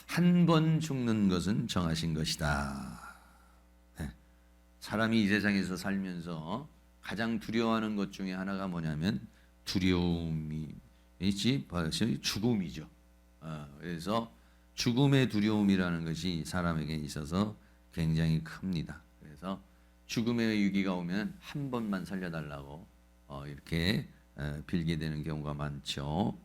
한 번 죽는 것은 정하신 것이다. 네. 사람이 이 세상에서 살면서 가장 두려워하는 것 중에 하나가 뭐냐면 두려움이 있지, 죽음이죠. 그래서 죽음의 두려움이라는 것이 사람에게 있어서 굉장히 큽니다. 그래서 죽음의 위기가 오면 한 번만 살려달라고 이렇게 빌게 되는 경우가 많죠.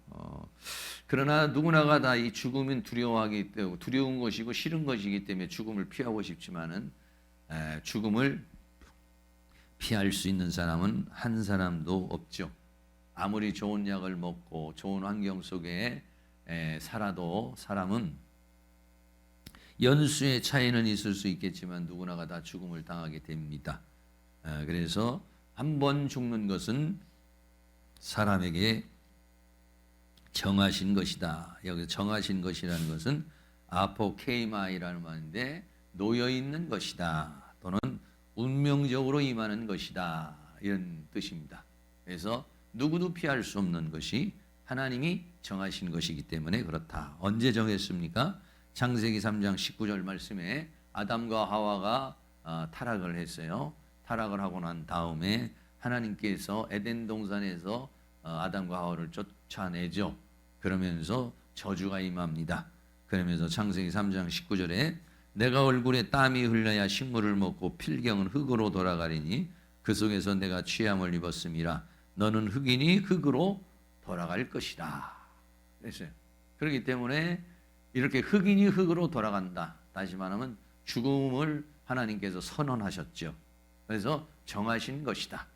그러나 누구나가 다 이 죽음은 두려워하기 때문에 두려운 것이고 싫은 것이기 때문에 죽음을 피하고 싶지만은 죽음을 피할 수 있는 사람은 한 사람도 없죠. 아무리 좋은 약을 먹고 좋은 환경 속에 살아도 사람은 연수의 차이는 있을 수 있겠지만 누구나가 다 죽음을 당하게 됩니다. 그래서 한 번 죽는 것은 사람에게 정하신 것이다. 여기서 정하신 것이라는 것은 아포케이마이라는 말인데 놓여 있는 것이다. 또는 운명적으로 임하는 것이다. 이런 뜻입니다. 그래서 누구도 피할 수 없는 것이 하나님이 정하신 것이기 때문에 그렇다. 언제 정했습니까? 창세기 3장 19절 말씀에 아담과 하와가 타락을 했어요. 타락을 하고 난 다음에 하나님께서 에덴 동산에서 아담과 하와를 쫓아내죠. 그러면서 저주가 임합니다. 그러면서 창세기 3장 19절에 내가 얼굴에 땀이 흘러야 식물을 먹고 필경은 흙으로 돌아가리니 그 속에서 내가 취함을 입었음이라 너는 흙이니 흙으로 돌아갈 것이다. 그랬어요. 그렇기 때문에 이렇게 흙이니 흙으로 돌아간다. 다시 말하면 죽음을 하나님께서 선언하셨죠. 그래서 정하신 것이다.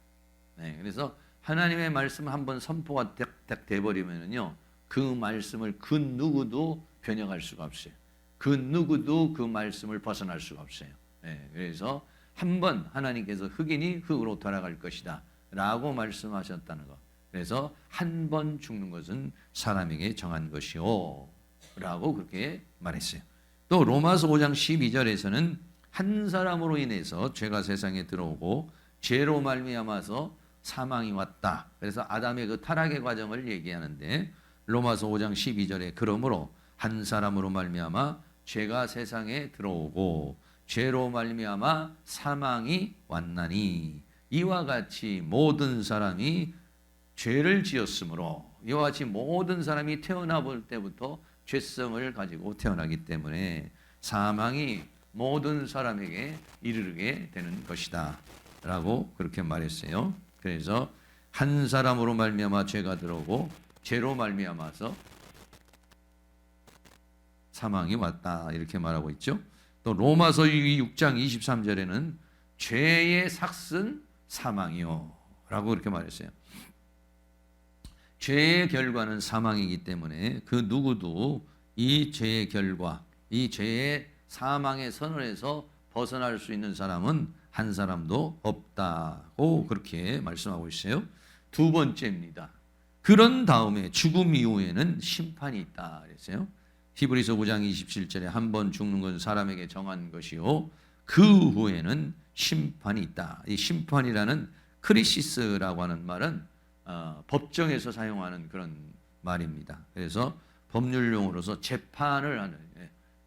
네, 그래서 하나님의 말씀 한번 선포가 딱 돼버리면요, 그 말씀을 그 누구도 변형할 수가 없어요. 그 누구도 그 말씀을 벗어날 수가 없어요. 네, 그래서 한번 하나님께서 흙이니 흙으로 돌아갈 것이다 라고 말씀하셨다는 것. 그래서 한 번 죽는 것은 사람에게 정한 것이요 라고 그렇게 말했어요. 또 로마서 5장 12절에서는 한 사람으로 인해서 죄가 세상에 들어오고 죄로 말미암아서 사망이 왔다. 그래서 아담의 그 타락의 과정을 얘기하는데 로마서 5장 12절에 그러므로 한 사람으로 말미암아 죄가 세상에 들어오고 죄로 말미암아 사망이 왔나니 이와 같이 모든 사람이 죄를 지었으므로 이와 같이 모든 사람이 태어나 볼 때부터 죄성을 가지고 태어나기 때문에 사망이 모든 사람에게 이르게 되는 것이다 라고 그렇게 말했어요. 그래서 한 사람으로 말미암아 죄가 들어오고 죄로 말미암아서 사망이 왔다 이렇게 말하고 있죠. 또 로마서 6장 23절에는 죄의 삭은 사망이요 라고 그렇게 말했어요. 죄의 결과는 사망이기 때문에 그 누구도 이 죄의 결과, 이 죄의 사망의 선언에서 벗어날 수 있는 사람은 한 사람도 없다고 그렇게 말씀하고 있어요. 두 번째입니다. 그런 다음에 죽음 이후에는 심판이 있다 그랬어요. 히브리서 9장 27절에 한 번 죽는 것은 사람에게 정한 것이요 그 후에는 심판이 있다. 이 심판이라는 크리시스라고 하는 말은 법정에서 사용하는 그런 말입니다. 그래서 법률용어로서 재판을 하는,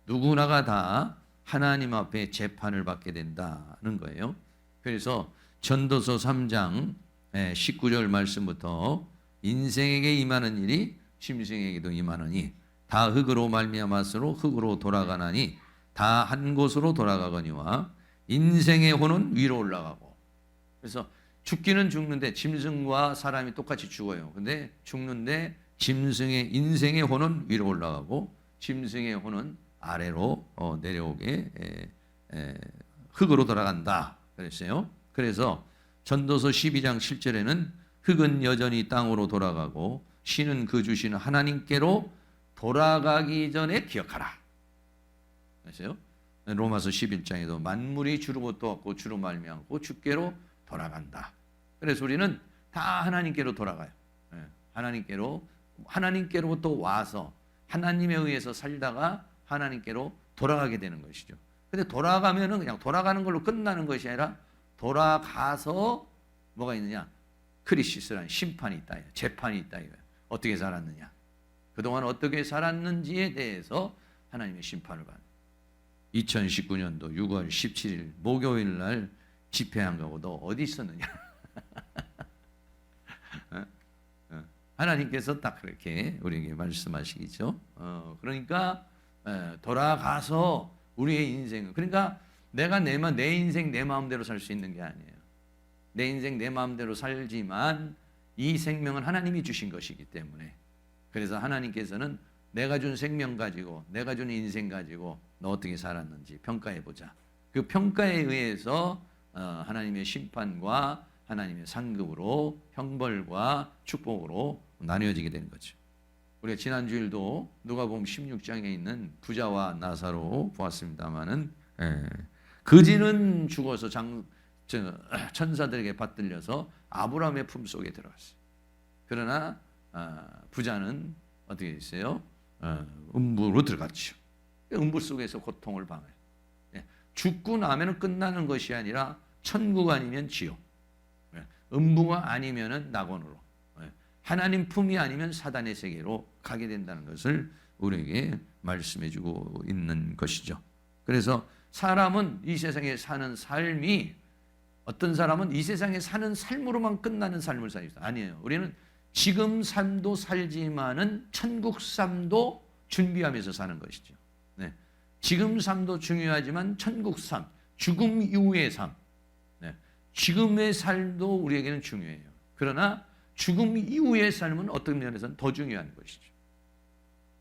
누구나가 다 하나님 앞에 재판을 받게 된다는 거예요. 그래서 전도서 3장 19절 말씀부터 인생에게 임하는 일이 짐승에게도 임하느니 다 흙으로 말미암았으로 흙으로 돌아가나니 다 한 곳으로 돌아가거니와 인생의 혼은 위로 올라가고. 그래서 죽기는 죽는데 짐승과 사람이 똑같이 죽어요. 근데 죽는데 짐승의 인생의 혼은 위로 올라가고 짐승의 혼은 아래로 내려오게 흙으로 돌아간다 그랬어요. 그래서 전도서 12장 7절에는 흙은 여전히 땅으로 돌아가고 신은 그 주시는 하나님께로 돌아가기 전에 기억하라. 그랬어요. 로마서 11장에도 만물이 주로부터 왔고 주로 말미암고 주께로 돌아간다. 그래서 우리는 다 하나님께로 돌아가요. 하나님께로부터 와서 하나님에 의해서 살다가 하나님께로 돌아가게 되는 것이죠. 근데 돌아가면은 그냥 돌아가는 걸로 끝나는 것이 아니라 돌아가서 뭐가 있느냐? 크리시스라는 심판이 있다. 재판이 있다. 어떻게 살았느냐? 그동안 어떻게 살았는지에 대해서 하나님의 심판을 받는. 2019년도 6월 17일 목요일 날 집회한 거고 너 어디 있었느냐? 하나님께서 딱 그렇게 우리에게 말씀하시죠. 그러니까 돌아가서 우리의 인생은, 그러니까 내가 내 인생 내 마음대로 살 수 있는 게 아니에요. 내 인생 내 마음대로 살지만 이 생명은 하나님이 주신 것이기 때문에, 그래서 하나님께서는 내가 준 생명 가지고, 내가 준 인생 가지고 너 어떻게 살았는지 평가해 보자. 그 평가에 의해서 하나님의 심판과 하나님의 상급으로, 형벌과 축복으로 나뉘어지게 되는 거죠. 우리가 지난 주일도 누가복음 16장에 있는 부자와 나사로 보았습니다마는, 그지는 죽어서 천사들에게 받들려서 아브라함의 품속에 들어갔어요. 그러나 부자는 어떻게 됐어요? 음부로 들어갔죠. 음부 속에서 고통을 당해요. 죽고 나면 끝나는 것이 아니라 천국 아니면 지옥, 음부가 아니면 낙원으로, 하나님 품이 아니면 사단의 세계로 가게 된다는 것을 우리에게 말씀해주고 있는 것이죠. 그래서 사람은 이 세상에 사는 삶이, 어떤 사람은 이 세상에 사는 삶으로만 끝나는 삶을 살고 있어요. 아니에요. 우리는 지금 삶도 살지만은 천국 삶도 준비하면서 사는 것이죠. 네. 지금 삶도 중요하지만 천국 삶, 죽음 이후의 삶, 지금의 삶도 우리에게는 중요해요. 그러나 죽음 이후의 삶은 어떤 면에서는 더 중요한 것이죠.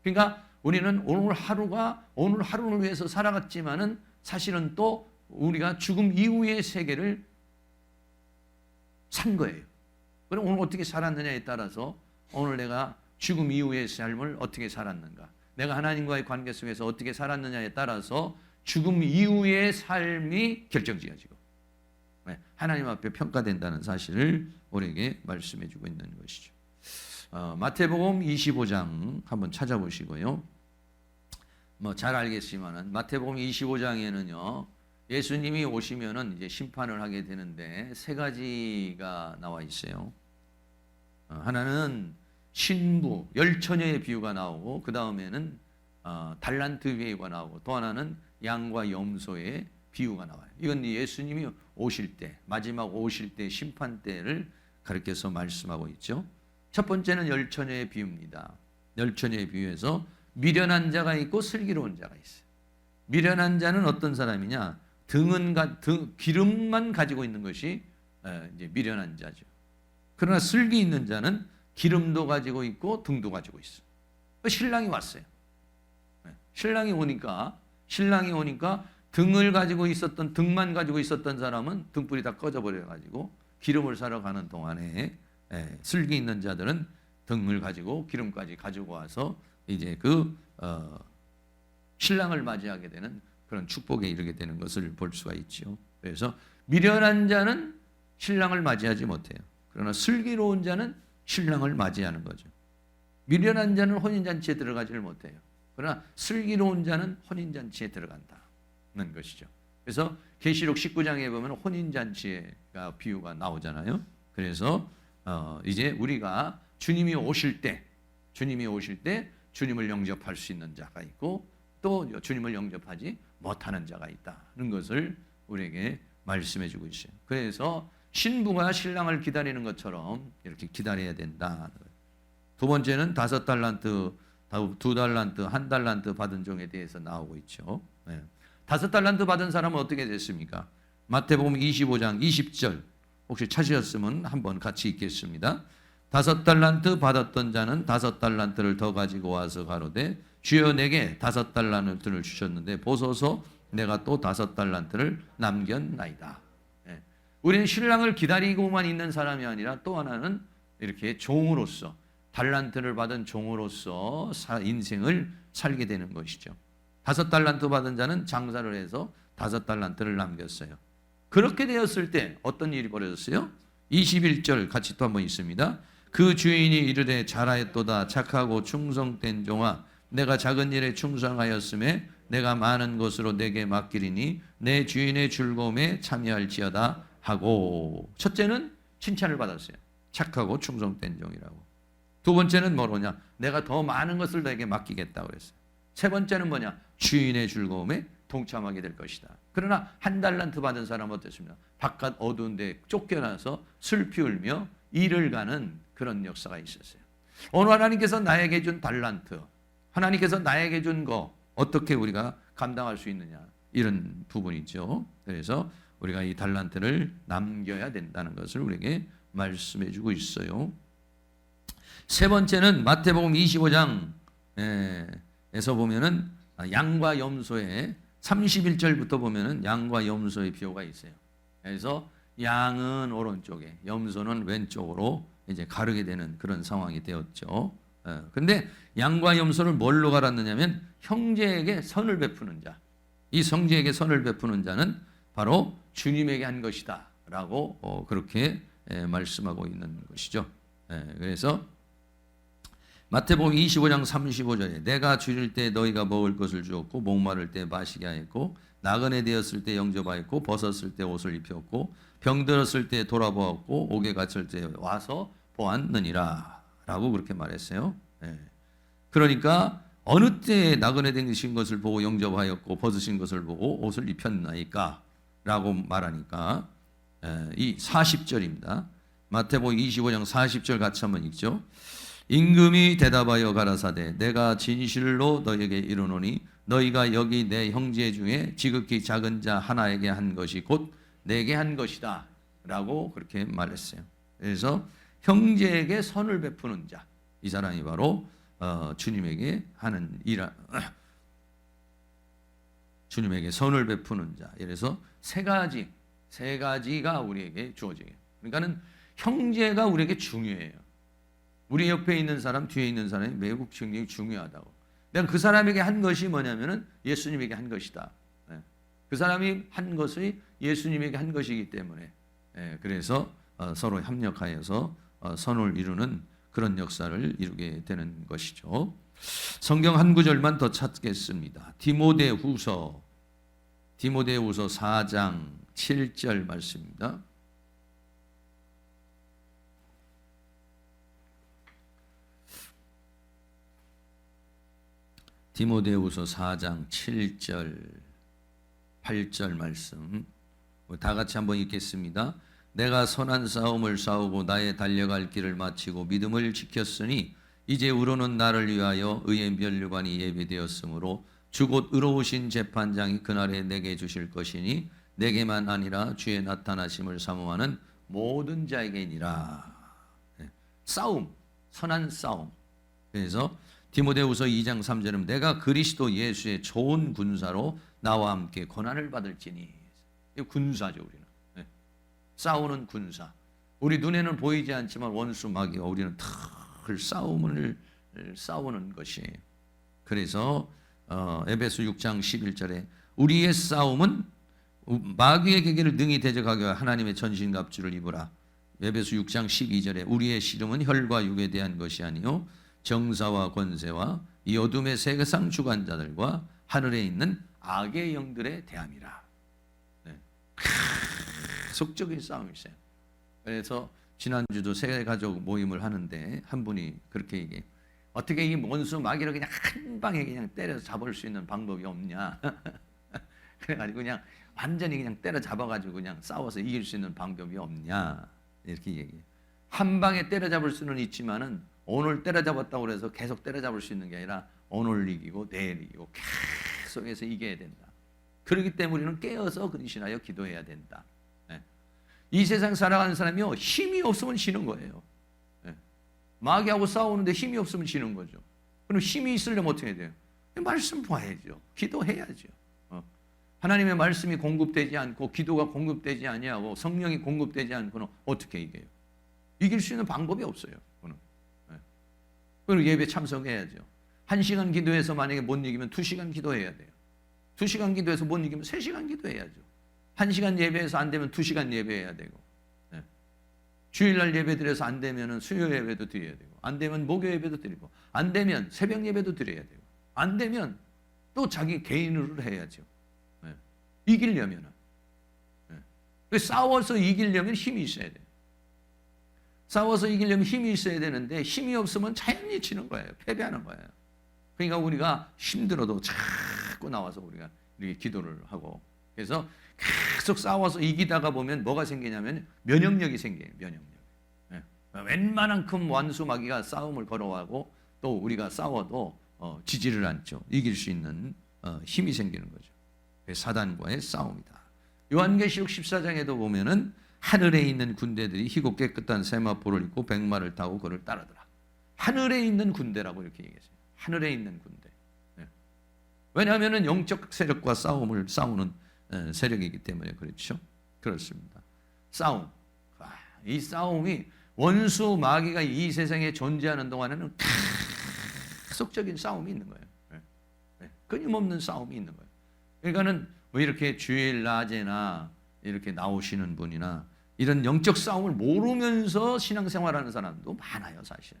그러니까 우리는 오늘 하루를 위해서 살아갔지만은 사실은 또 우리가 죽음 이후의 세계를 산 거예요. 그럼 오늘 어떻게 살았느냐에 따라서 오늘 내가 죽음 이후의 삶을 어떻게 살았는가, 내가 하나님과의 관계 속에서 어떻게 살았느냐에 따라서 죽음 이후의 삶이 결정지어지고 하나님 앞에 평가된다는 사실을 우리에게 말씀해주고 있는 것이죠. 마태복음 25장 한번 찾아보시고요. 뭐 잘 알겠지만은 마태복음 25장에는요, 예수님이 오시면은 이제 심판을 하게 되는데 세 가지가 나와 있어요. 하나는 신부, 열처녀의 비유가 나오고, 그 다음에는 달란트 비유가 나오고, 또 하나는 양과 염소의 비유가 나와요. 이건 예수님이 오실 때, 마지막 오실 때 심판 때를 가르쳐서 말씀하고 있죠. 첫 번째는 열처녀의 비유입니다. 열처녀의 비유에서 미련한 자가 있고 슬기로운 자가 있어요. 미련한 자는 어떤 사람이냐? 기름만 가지고 있는 것이 이제 미련한 자죠. 그러나 슬기 있는 자는 기름도 가지고 있고 등도 가지고 있어요. 신랑이 왔어요. 신랑이 오니까 등만 가지고 있었던 사람은 등불이 다 꺼져버려 가지고 기름을 사러 가는 동안에, 슬기 있는 자들은 등을 가지고 기름까지 가지고 와서 이제 신랑을 맞이하게 되는 그런 축복에 이르게 되는 것을 볼 수가 있죠. 그래서 미련한 자는 신랑을 맞이하지 못해요. 그러나 슬기로운 자는 신랑을 맞이하는 거죠. 미련한 자는 혼인잔치에 들어가지를 못해요. 그러나 슬기로운 자는 혼인잔치에 들어간다는 것이죠. 그래서 계시록 19장에 보면 혼인잔치가 비유가 나오잖아요. 그래서 이제 우리가 주님이 오실 때 주님을 영접할 수 있는 자가 있고, 또 주님을 영접하지 못하는 자가 있다는 것을 우리에게 말씀해 주고 있어요. 그래서 신부가 신랑을 기다리는 것처럼 이렇게 기다려야 된다. 두 번째는 5달란트, 2달란트, 1달란트 받은 종에 대해서 나오고 있죠. 5달란트 받은 사람은 어떻게 됐습니까? 마태복음 25장 20절 혹시 찾으셨으면 한번 같이 읽겠습니다. 5달란트 받았던 자는 5달란트를 더 가지고 와서 가로되 주여 내게 5달란트를 주셨는데 보소서 내가 또 5달란트를 남겼나이다. 우리는 신랑을 기다리고만 있는 사람이 아니라 또 하나는 이렇게 종으로서, 달란트를 받은 종으로서 인생을 살게 되는 것이죠. 5달란트 받은 자는 장사를 해서 5달란트를 남겼어요. 그렇게 되었을 때 어떤 일이 벌어졌어요? 21절 같이 또 한번 있습니다. 그 주인이 이르되 잘하였도다 착하고 충성된 종아, 내가 작은 일에 충성하였음에 내가 많은 것으로 내게 맡기리니 내 주인의 즐거움에 참여할지어다 하고, 첫째는 칭찬을 받았어요. 착하고 충성된 종이라고. 두 번째는 뭐로냐? 내가 더 많은 것을 너에게 맡기겠다고 그랬어요. 세 번째는 뭐냐? 주인의 즐거움에 동참하게 될 것이다. 그러나 한 달란트 받은 사람은 어땠습니까? 바깥 어두운 데 쫓겨나서 슬피 울며 일을 가는 그런 역사가 있었어요. 오늘 하나님께서 나에게 준 달란트, 하나님께서 나에게 준 거 어떻게 우리가 감당할 수 있느냐, 이런 부분이죠. 그래서 우리가 이 달란트를 남겨야 된다는 것을 우리에게 말씀해 주고 있어요. 세 번째는 마태복음 25장에서 보면은 양과 염소의 31절부터 보면은 양과 염소의 비유가 있어요. 그래서 양은 오른쪽에, 염소는 왼쪽으로 이제 가르게 되는 그런 상황이 되었죠. 근데 양과 염소를 뭘로 갈았느냐면 형제에게 선을 베푸는 자. 이 형제에게 선을 베푸는 자는 바로 주님에게 한 것이다 라고 그렇게 말씀하고 있는 것이죠. 그래서 마태복음 25장 35절에 내가 줄일 때 너희가 먹을 것을 주었고 목마를 때 마시게 하였고 나그네 되었을 때 영접하였고 벗었을 때 옷을 입혔고 병들었을 때 돌아보았고 옥에 갇힐 때 와서 보았느니라 라고 그렇게 말했어요. 그러니까 어느 때에 나그네 되신 것을 보고 영접하였고 벗으신 것을 보고 옷을 입혔나이까 라고 말하니까 이 40절입니다. 마태복음 25장 40절 같이 한번 읽죠. 임금이 대답하여 가라사대 내가 진실로 너희에게 이르노니 너희가 여기 내 형제 중에 지극히 작은 자 하나에게 한 것이 곧 내게 한 것이다 라고 그렇게 말했어요. 그래서 형제에게 선을 베푸는 자, 이 사람이 바로 주님에게 하는 주님에게 선을 베푸는 자. 그래서 세 가지가 우리에게 주어져요. 그러니까는 형제가 우리에게 중요해요. 우리 옆에 있는 사람, 뒤에 있는 사람이 매우 굉장히 중요하다고. 내가 그 사람에게 한 것이 뭐냐면은 예수님에게 한 것이다. 그 사람이 한 것이 예수님에게 한 것이기 때문에 그래서 서로 협력하여서 선을 이루는 그런 역사를 이루게 되는 것이죠. 성경 한 구절만 더 찾겠습니다. 디모데후서 4장 7절 말씀입니다. 디모데후서 4장 7절 8절 말씀 다 같이 한번 읽겠습니다. 내가 선한 싸움을 싸우고 나의 달려갈 길을 마치고 믿음을 지켰으니 이제 우러는 나를 위하여 의의 면류관이 예비되었으므로 주곧 의로우신 재판장이 그날에 내게 주실 것이니 내게만 아니라 주의 나타나심을 사모하는 모든 자에게니라. 싸움, 선한 싸움. 그래서 디모데후서 2장 3절은 내가 그리스도 예수의 좋은 군사로 나와 함께 고난을 받을지니. 이 군사죠, 우리는. 싸우는 군사. 우리 눈에는 보이지 않지만 원수 마귀와 우리는 늘 싸움을 싸우는 것이에요. 그래서 에베소 6장 11절에 우리의 싸움은 마귀의 계계를 능히 대적하기 위하여 하나님의 전신갑주를 입으라. 에베소 6장 12절에 우리의 씨름은 혈과 육에 대한 것이 아니요 정사와 권세와 이 어둠의 세상 주관자들과 하늘에 있는 악의 영들에 대함이라. 속적인 싸움이 있어요. 그래서 지난주도 새 가족 모임을 하는데 한 분이 그렇게 얘기해요. 어떻게 이 원수 마귀를 그냥 한 방에 그냥 때려서 잡을 수 있는 방법이 없냐. 그래가지고 그냥 완전히 그냥 때려 잡아가지고 그냥 싸워서 이길 수 있는 방법이 없냐. 이렇게 얘기해요. 한 방에 때려 잡을 수는 있지만은 오늘 때려 잡았다고 해서 계속 때려 잡을 수 있는 게 아니라 오늘 이기고 내일 이기고 계속해서 이겨야 된다. 그렇기 때문에 우리는 깨어서 근신하여 기도해야 된다. 이 세상 살아가는 사람이요 힘이 없으면 지는 거예요. 마귀하고 싸우는데 힘이 없으면 지는 거죠. 그럼 힘이 있으려면 어떻게 해야 돼요? 말씀 봐야죠. 기도해야죠. 하나님의 말씀이 공급되지 않고 기도가 공급되지 아니하고 성령이 공급되지 않고는 어떻게 이겨요? 이길 수 있는 방법이 없어요. 그리고 예배 참석해야죠. 1시간 기도해서 만약에 못 이기면 2시간 기도해야 돼요. 2시간 기도해서 못 이기면 3시간 기도해야죠. 1시간 예배해서 안 되면 2시간 예배해야 되고, 주일날 예배 드려서 안 되면 수요 예배도 드려야 되고, 안 되면 목요 예배도 드리고, 안 되면 새벽 예배도 드려야 되고, 안 되면 또 자기 개인으로 해야죠. 이기려면은. 싸워서 이기려면 힘이 있어야 돼요. 싸워서 이기려면 힘이 있어야 되는데 힘이 없으면 자연히 지는 거예요. 패배하는 거예요. 그러니까 우리가 힘들어도 자꾸 나와서 우리가 이렇게 기도를 하고, 그래서 계속 싸워서 이기다가 보면 뭐가 생기냐면 면역력이 생겨요. 면역력. 예. 웬만한 큰 원수 마귀가 싸움을 걸어가고 또 우리가 싸워도 지지를 않죠. 이길 수 있는 힘이 생기는 거죠. 사단과의 싸움이다. 요한계시록 14장에도 보면은 하늘에 있는 군대들이 희고 깨끗한 세마포를 입고 백마를 타고 그를 따르더라. 하늘에 있는 군대라고 이렇게 얘기했어요. 하늘에 있는 군대. 네. 왜냐하면 영적 세력과 싸우는 세력이기 때문에 그렇죠. 그렇습니다. 싸움. 이 싸움이 원수 마귀가 이 세상에 존재하는 동안에는 계속적인 싸움이 있는 거예요. 네. 끊임없는 싸움이 있는 거예요. 그러니까는 뭐 이렇게 주일 낮에나 이렇게 나오시는 분이나 이런 영적 싸움을 모르면서 신앙생활하는 사람도 많아요, 사실은.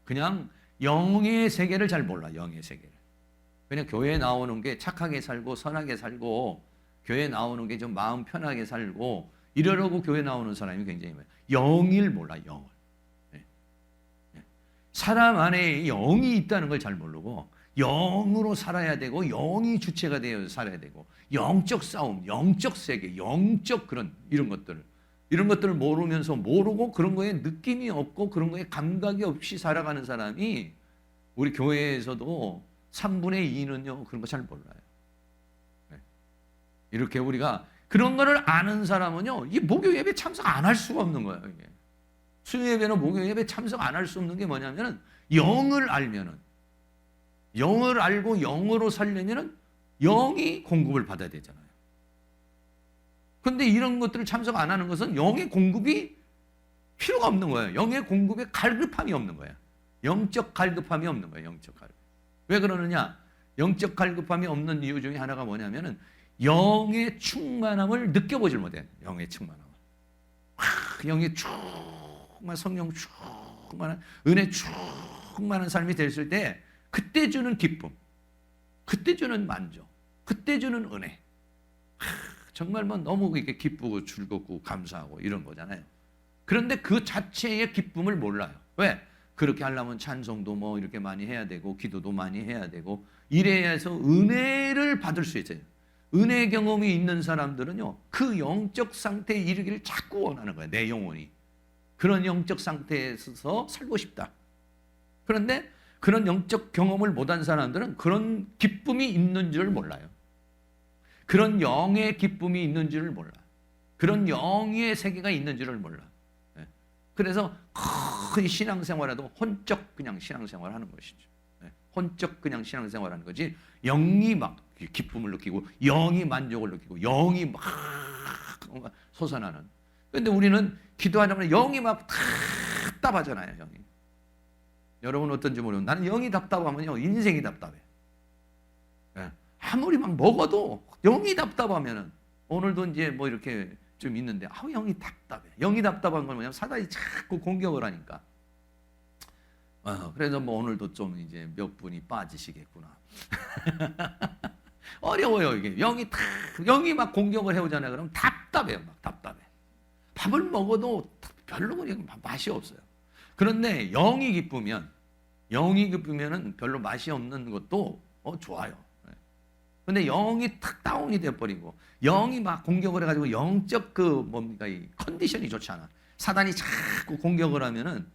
그냥 영의 세계를 잘 몰라, 영의 세계를. 그냥 교회에 나오는 게 착하게 살고 선하게 살고 교회에 나오는 게 좀 마음 편하게 살고 이러려고 교회 나오는 사람이 굉장히 많아요. 영을 몰라, 영을. 사람 안에 영이 있다는 걸 잘 모르고 영으로 살아야 되고 영이 주체가 되어 살아야 되고 영적 싸움, 영적 세계, 영적 이런 것들을 모르고 그런 거에 느낌이 없고 그런 거에 감각이 없이 살아가는 사람이 우리 교회에서도 3분의 2는요 그런 거 잘 몰라요. 이렇게 우리가 그런 거를 아는 사람은요 이 목요 예배 참석 안 할 수가 없는 거예요. 이게 수요 예배나 목요 예배 참석 안 할 수 없는 게 뭐냐면은 영을 알고 영으로 살려면은 영이 공급을 받아야 되잖아요. 근데 이런 것들을 참석 안 하는 것은 영의 공급이 필요가 없는 거예요. 영의 공급에 갈급함이 없는 거예요. 영적 갈급함이 없는 거예요. 영적 갈급. 왜 그러느냐? 영적 갈급함이 없는 이유 중에 하나가 뭐냐면은 영의 충만함을 느껴보질 못해요. 영의 충만함을. 영의 충만, 성령 충만한, 은혜 충만한 삶이 됐을 때 그때 주는 기쁨, 그때 주는 만족, 그때 주는 은혜. 정말 뭐 너무 이렇게 기쁘고 즐겁고 감사하고 이런 거잖아요. 그런데 그 자체의 기쁨을 몰라요. 왜? 그렇게 하려면 찬송도 뭐 이렇게 많이 해야 되고 기도도 많이 해야 되고 이래야 해서 은혜를 받을 수 있어요. 은혜 경험이 있는 사람들은요 그 영적 상태에 이르기를 자꾸 원하는 거예요. 내 영혼이 그런 영적 상태에서 살고 싶다. 그런데 그런 영적 경험을 못한 사람들은 그런 기쁨이 있는 줄 몰라요. 그런 영의 기쁨이 있는 줄을 몰라. 그런 영의 세계가 있는 줄을 몰라. 그래서 거의 신앙생활에도 혼적 그냥 신앙생활하는 것이죠. 혼적 그냥 신앙생활하는 거지 영이 막 기쁨을 느끼고 영이 만족을 느끼고 영이 막 솟아나는. 그런데 우리는 기도하자면 영이 막 답답하잖아요. 영이. 여러분 어떤지 모르겠는데 나는 영이 답답하면요 인생이 답답해. 아무리 막 먹어도 영이 답답하면은 오늘도 이제 뭐 이렇게 좀 있는데 영이 답답해. 영이 답답한 건 뭐냐면 사단이 자꾸 공격을 하니까. 그래서 뭐 오늘도 좀 이제 몇 분이 빠지시겠구나. 어려워요 이게. 영이 막 공격을 해오잖아요. 그럼 답답해요. 막 답답해. 밥을 먹어도 별로 그냥 맛이 없어요. 그런데 영이 기쁘면은 별로 맛이 없는 것도 좋아요. 근데 영이 탁 다운이 돼버리고 영이 막 공격을 해가지고 영적 이 컨디션이 좋지 않아. 사단이 자꾸 공격을 하면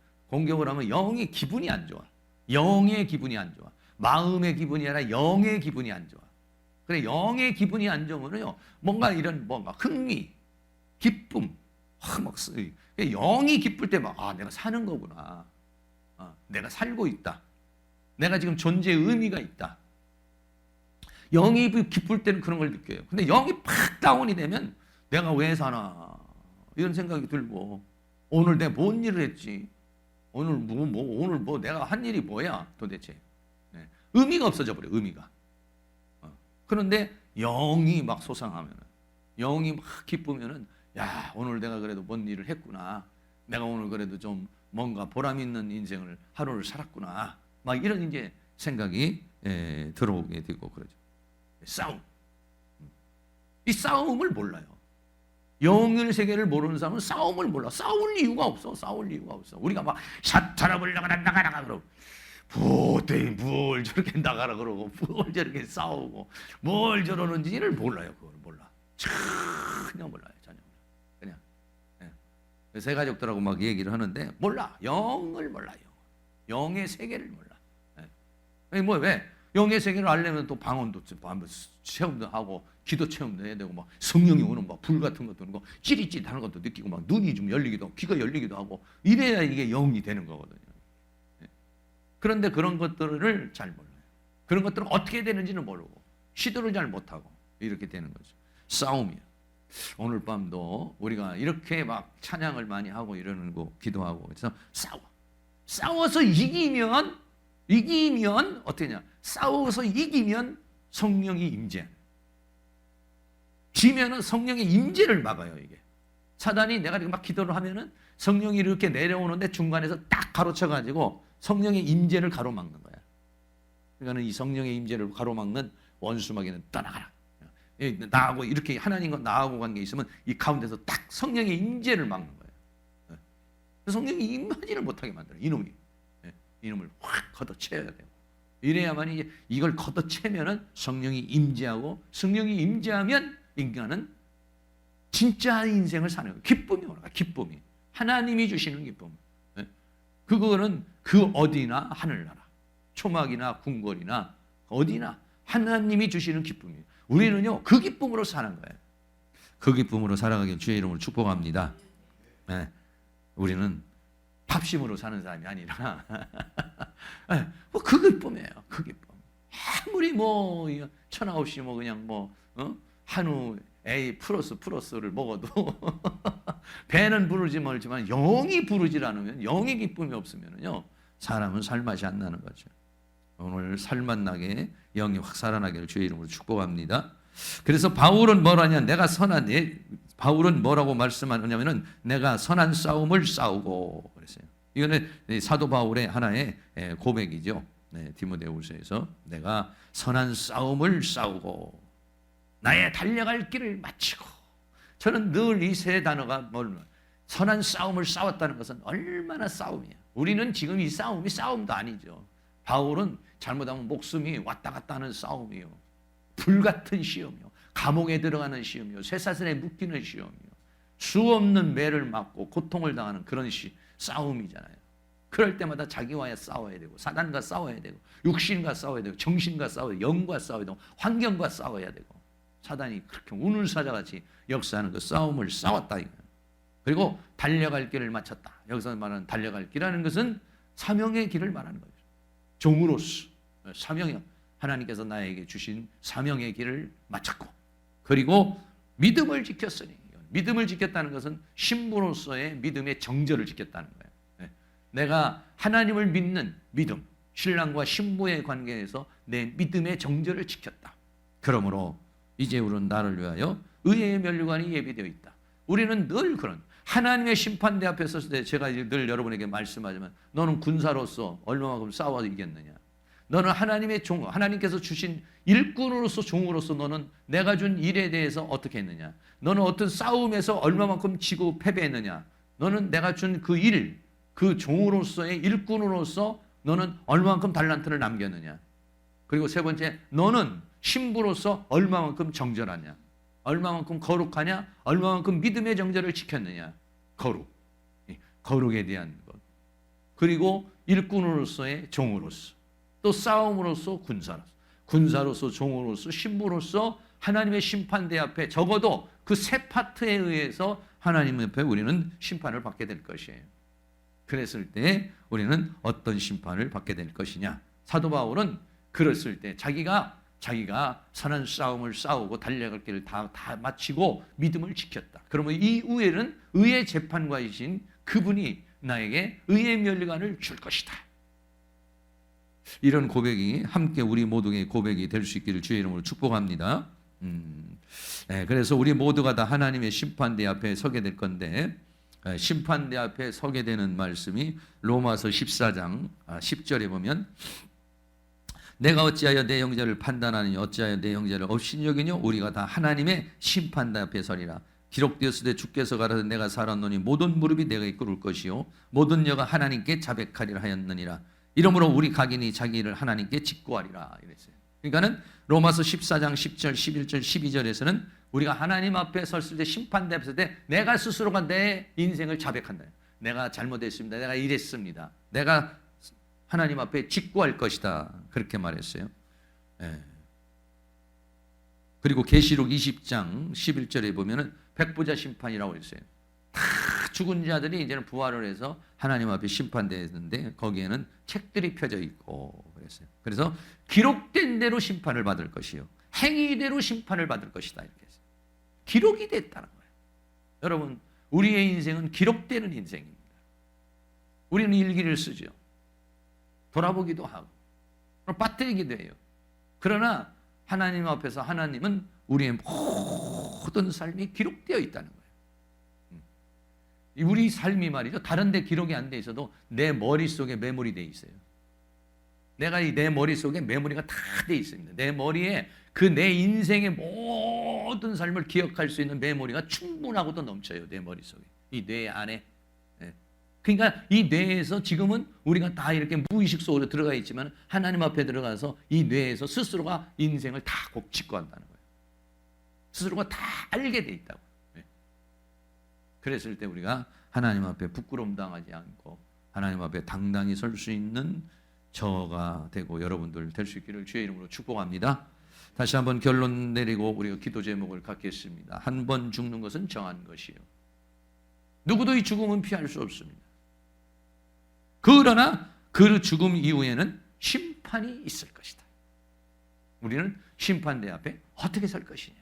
영의 기분이 안 좋아. 영의 기분이 안 좋아. 마음의 기분이 아니라 영의 기분이 안 좋아. 그래 영의 기분이 안 좋으면요 뭔가 흥미, 기쁨, 영이 기쁠 때 내가 사는 거구나. 내가 살고 있다. 내가 지금 존재의 의미가 있다. 영이 기쁠 때는 그런 걸 느껴요. 근데 영이 팍 다운이 되면 내가 왜 사나 이런 생각이 들고 오늘 내가 뭔 일을 했지? 오늘 내가 한 일이 뭐야 도대체? 의미가 없어져 버려. 의미가. 그런데 영이 막 솟아나면 영이 막 기쁘면은 야 오늘 내가 그래도 뭔 일을 했구나. 내가 오늘 그래도 좀 뭔가 보람 있는 인생을 하루를 살았구나. 막 이런 이제 생각이 들어오게 되고 그러죠. 싸움. 이 싸움을 몰라요. 영의 세계를 모르는 사람은 싸움을 몰라. 싸울 이유가 없어. 우리가 막 샷타라블라가 나가라가 그러고 보더니 뭘 저렇게 나가라 그러고 뭘 저렇게 싸우고 뭘 저러는지를 몰라요. 그걸 몰라. 전혀 몰라요. 전혀 그냥 새 가족들하고 막 얘기를 하는데 몰라. 영을 몰라. 영의 세계를 몰라. 아니 뭐 왜? 영의 세계를 알려면 또 방언도 체험도 하고 기도 체험도 해야 되고 막 성령이 오는 막 불 같은 것도 오고 찌릿찌릿하는 것도 느끼고 막 눈이 좀 열리기도 하고 귀가 열리기도 하고 이래야 이게 영이 되는 거거든요. 그런데 그런 것들을 잘 몰라요. 그런 것들은 어떻게 되는지는 모르고 시도를 잘 못하고 이렇게 되는 거죠. 싸움이야. 오늘 밤도 우리가 이렇게 막 찬양을 많이 하고 이러는 거 기도하고 그래서 싸워서 이기면 어떻게냐? 싸워서 이기면 성령이 임재. 지면은 성령의 임재를 막아요. 이게 사단이 내가 이렇게 막 기도를 하면은 성령이 이렇게 내려오는데 중간에서 딱 가로쳐가지고 성령의 임재를 가로막는 거야. 그러니까는 이 성령의 임재를 가로막는 원수마귀는 떠나가라. 나하고 이렇게 하나님과 나하고 관계 있으면 이 가운데서 딱 성령의 임재를 막는 거예요. 성령이 임하지를 못하게 만들어요. 이놈을 확 걷어채야 돼요. 이래야만 이제 이걸 걷어채면은 성령이 임재하고 성령이 임재하면 인간은 진짜 인생을 사는 거예요. 기쁨이 오라. 기쁨이 하나님이 주시는 기쁨. 그거는 그 어디나 하늘나라, 초막이나 궁궐이나 어디나 하나님이 주시는 기쁨이에요. 우리는요 그 기쁨으로 사는 거예요. 그 기쁨으로 살아가길 주의 이름으로 축복합니다. 네, 우리는 팝심으로 사는 사람이 아니라 네, 그 기쁨이에요. 그 기쁨. 아무리 뭐 천하 없이 뭐 그냥 뭐 한우 A 플러스를 먹어도 배는 부르지 멀지만 영이 부르질 않으면 영의 기쁨이 없으면요 사람은 살맛이 안 나는 거죠. 오늘 살맛 나게 영이 확 살아나기를 주의 이름으로 축복합니다. 그래서 바울은 뭐라냐? 바울은 뭐라고 말씀하느냐면은 내가 선한 싸움을 싸우고 그랬어요. 이거는 사도 바울의 하나의 고백이죠. 디모데후서에서 내가 선한 싸움을 싸우고 나의 달려갈 길을 마치고. 저는 늘 이 세 단어가 뭘 선한 싸움을 싸웠다는 것은 얼마나 싸움이야. 우리는 지금 이 싸움이 싸움도 아니죠. 바울은 잘못하면 목숨이 왔다 갔다 하는 싸움이요. 불같은 시험이요. 감옥에 들어가는 시험이요. 쇠사슬에 묶이는 시험이요. 수없는 매를 맞고 고통을 당하는 그런 싸움이잖아요. 그럴 때마다 자기와 싸워야 되고 사단과 싸워야 되고 육신과 싸워야 되고 정신과 싸워야 되고 영과 싸워야 되고 환경과 싸워야 되고 사단이 그렇게 우는 사자같이 역사하는 그 싸움을 싸웠다 이거예요. 그리고 달려갈 길을 마쳤다. 여기서 말하는 달려갈 길이라는 것은 사명의 길을 말하는 거죠. 종으로서 사명이 하나님께서 나에게 주신 사명의 길을 마쳤고 그리고 믿음을 지켰으니 믿음을 지켰다는 것은 신부로서의 믿음의 정절을 지켰다는 거예요. 내가 하나님을 믿는 믿음, 신랑과 신부의 관계에서 내 믿음의 정절을 지켰다. 그러므로 이제 우리는 나를 위하여 의의 면류관이 예비되어 있다. 우리는 늘 그런 하나님의 심판대 앞에 섰을 때 제가 늘 여러분에게 말씀하지만 너는 군사로서 얼마만큼 싸워 이겼느냐. 너는 하나님의 종, 하나님께서 주신 일꾼으로서 종으로서 너는 내가 준 일에 대해서 어떻게 했느냐. 너는 어떤 싸움에서 얼마만큼 지고 패배했느냐. 너는 내가 준 그 일, 그 종으로서의 일꾼으로서 너는 얼마만큼 달란트를 남겼느냐. 그리고 세 번째, 너는 신부로서 얼마만큼 정절하냐. 얼마만큼 거룩하냐. 얼마만큼 믿음의 정절을 지켰느냐. 거룩에 대한 것. 그리고 일꾼으로서의 종으로서. 또 싸움으로서 군사로서 종으로서 신부로서 하나님의 심판대 앞에 적어도 그 세 파트에 의해서 하나님 옆에 우리는 심판을 받게 될 것이에요. 그랬을 때 우리는 어떤 심판을 받게 될 것이냐. 사도 바울은 그랬을 때 자기가 선한 싸움을 싸우고 달려갈 길을 다 마치고 믿음을 지켰다. 그러면 이 후에는 의의 재판관이신 그분이 나에게 의의 면류관을 줄 것이다. 이런 고백이 함께 우리 모두의 고백이 될 수 있기를 주의 이름으로 축복합니다. 그래서 우리 모두가 다 하나님의 심판대 앞에 서게 될 건데 심판대 앞에 서게 되는 말씀이 로마서 14장 10절에 보면 내가 어찌하여 내 형제를 판단하느냐 어찌하여 내 형제를 없인 여기뇨 우리가 다 하나님의 심판대 앞에 서리라. 기록되었을 때 주께서 가라사대 내가 살았노니 모든 무릎이 내게 꿇을 것이요 모든 여가 하나님께 자백하리라 하였느니라. 이러므로 우리 각인이 자기를 하나님께 직구하리라 이랬어요. 그러니까는 로마서 14장 10절, 11절, 12절에서는 우리가 하나님 앞에 섰을 때 심판대했을 때 내가 스스로가 내 인생을 자백한다. 내가 잘못했습니다. 내가 이랬습니다. 내가 하나님 앞에 직구할 것이다. 그렇게 말했어요. 예. 그리고 계시록 20장 11절에 보면은 백보자 심판이라고 했어요. 다 죽은 자들이 이제는 부활을 해서 하나님 앞에 심판되는데 거기에는 책들이 펴져 있고 그랬어요. 그래서 기록된 대로 심판을 받을 것이요 행위대로 심판을 받을 것이다 이렇게 했어요. 기록이 됐다는 거예요. 여러분, 우리의 인생은 기록되는 인생입니다. 우리는 일기를 쓰죠. 돌아보기도 하고 빠뜨리기도 해요. 그러나 하나님 앞에서 하나님은 우리의 모든 삶이 기록되어 있다는 거예요. 우리 삶이 말이죠. 다른 데 기록이 안 돼 있어도 내 머릿속에 메모리 돼 있어요. 내가 내 머릿속에 메모리가 다 돼 있습니다. 내 머리에 그 내 인생의 모든 삶을 기억할 수 있는 메모리가 충분하고도 넘쳐요. 내 머릿속에. 이 뇌 안에. 그러니까 이 뇌에서 지금은 우리가 다 이렇게 무의식 속으로 들어가 있지만 하나님 앞에 들어가서 이 뇌에서 스스로가 인생을 다 꼭 직구한다는 거예요. 스스로가 다 알게 돼 있다고. 그랬을 때 우리가 하나님 앞에 부끄러움 당하지 않고 하나님 앞에 당당히 설 수 있는 저가 되고 여러분들 될 수 있기를 주의 이름으로 축복합니다. 다시 한번 결론 내리고 우리가 기도 제목을 갖겠습니다. 한 번 죽는 것은 정한 것이요. 누구도 이 죽음은 피할 수 없습니다. 그러나 그 죽음 이후에는 심판이 있을 것이다. 우리는 심판대 앞에 어떻게 설 것이냐.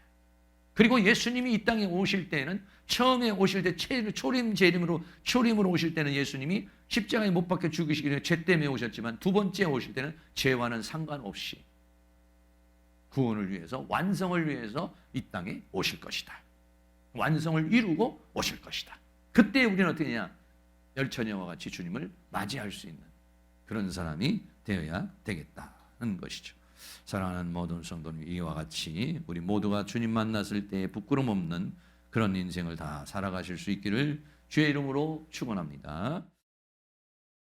그리고 예수님이 이 땅에 오실 때는 처음에 오실 때 초림으로 오실 때는 예수님이 십자가에 못 박혀 죽으시기 전에 죄 때문에 오셨지만 두 번째 오실 때는 죄와는 상관없이 구원을 위해서 완성을 위해서 이 땅에 오실 것이다. 완성을 이루고 오실 것이다. 그때 우리는 어떻게 하냐? 열처녀와 같이 주님을 맞이할 수 있는 그런 사람이 되어야 되겠다는 것이죠. 사랑하는 모든 성도님, 이와 같이 우리 모두가 주님 만났을 때 부끄럼 없는 그런 인생을 다 살아가실 수 있기를 주의 이름으로 축원합니다.